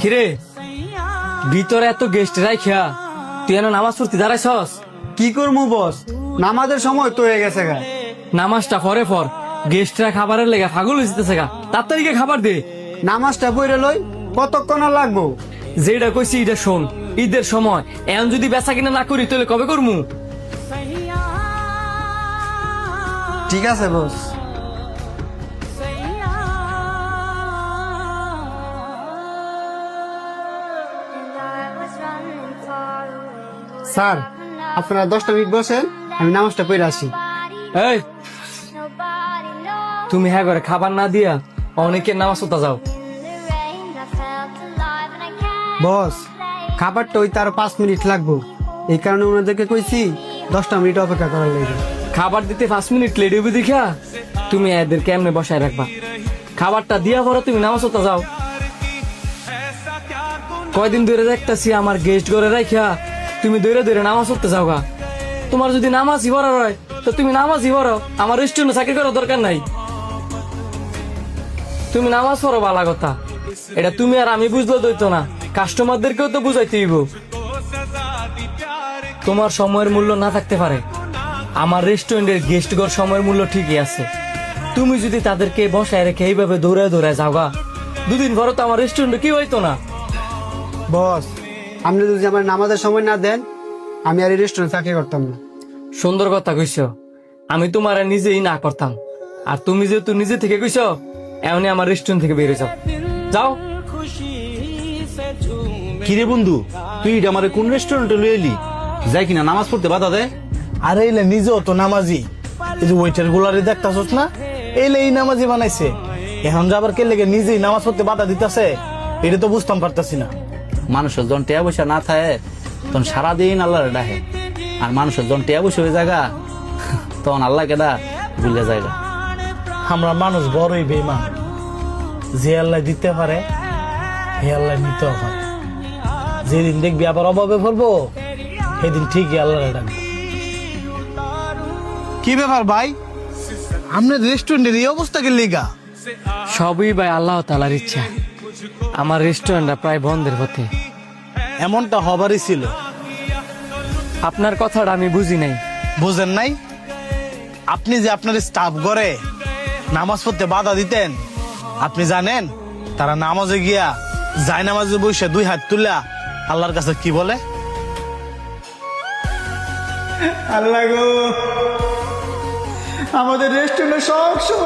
কিরে ভিতরে এত গেস্ট রাইখা তুই এনে নামাজ পড়তে দাঁড়াইছস? কি করবো বস, নামাজের সময় তো হয়ে গেছে গা। নামাজটা পরে পর, গেস্টরা খাবারের লেগে ফাগুল হইতেছে গা, তাড়াতাড়ি গিয়ে খাবার দে। নামাজটা পড়ে লই, কতক্ষণ আর লাগবো? যেটা কইছি এটা শোন, ঈদের সময় এখন যদি বেচা কিনা না করি তাহলে কবে করমু? ঠিক আছে বস। স্যার, আপনারা 10টা মিনিট বসেন, আমি নামাজটা পড়ে আসি। এই তুমি হ্যাঁ করে খাবার না দিয়া অনেকের নামাজ পড়তে যাও। বস, খাবারটা ওই তার 5 মিনিট লাগবো, এই কারণে ওনাদেরকে কইছি 10টা মিনিট অপেক্ষা করার লাগে। খাবার দিতে 5 মিনিট লেট হইবে দেখা তুমি এদের কেমনে বসায় রাখবা? খাবারটা দিয়া পরে তুমি নামাজ পড়তে যাও। কয়দিন ধরে দেখতেছি আমার গেস্ট ঘরে রাখা তুমি দৌড়ে দৌড়ে নামাজ পড়তে যাও গা। তোমার যদি নামাজই পড়ার হয় তো তুমি নামাজই পড়ো, আমার রেস্টুরেন্টে চাকরি করার দরকার নাই। তুমি নামাজ পড়ো ভালো কথা, এটা তুমি আর আমি বুঝলে দইতো না, কাস্টমারদেরকেও তো বুঝাইতে হইব। তোমার সময়ের মূল্য না থাকতে পারে, আমার রেস্টুরেন্টের গেস্ট ঘর সময়ের মূল্য ঠিকই আছে। তুমি যদি তাদেরকে বসায় রেখে এইভাবে দৌড়ায় দৌড়ায় যাও গা, দুদিন পরে তো আমার রেস্টুরেন্টে কি হইতো না। বস, আপনি যদি আমার নামাজের সময় না দেন, আমি আর এই রেস্টুরেন্ট চাকরি করতাম না। সুন্দর কথা কইছ, আমি তোমার নিজেই না করতাম, আর তুমি যেহেতু নিজে থেকে কইছ এমনি আমার রেস্টুরেন্ট থেকে বেরিয়ে যাও। যাও। কিরে বন্ধু, তুই আমার কোন রেস্টুরেন্টে লই এলি? যাই কিনা নামাজ পড়তে বাধা দেয়? আরে এইলে নিজেও তো নামাজি, এই যে ওয়েটার গুলারে দেখতাছস না, এইলে এই নামাজি বানাইছে। এখন যাবার কে লেগে নিজেই নামাজ পড়তে বাধা দিতেছে, এটা তো বুঝতাম পারতাছি না। মানুষের জন টেয়া বসে না থাকে তখন সারাদিন আল্লাহরে ডাকে, আর মানুষের জন টেয়া বসে হয়ে জায়গা তখন আল্লাহ কেডা ভুলে জায়গা। আমরা মানুষ বড়ই বেইমান, যে আল্লাহ দিতে পারে হে আল্লাহ নিতেও পারে। যেদিন দেখবি আবার অভাবে পড়বো সেদিন ঠিকই আল্লাহরে ডাকবো। কি ব্যাপার ভাই, আপনার রেস্টুরেন্টের এই অবস্থা কে লেগা? সবই ভাই আল্লাহ তাআলার ইচ্ছা, আমার রেস্টুরেন্টটা প্রায় বন্ধের পথে। এমনটা হবারই ছিল। আপনার কথাটা আমি বুঝি নাই। বুঝেন নাই? আপনি যে আপনার স্টাফ করে নামাজ পড়তে বাধা দিতেন, আপনি জানেন তারা নামাজে গিয়া যায় নামাজে বসে 2 হাত তুলা আল্লাহর কাছে কি বলে? আল্লাহ গো, আমাদের রেস্টুরেন্টে সব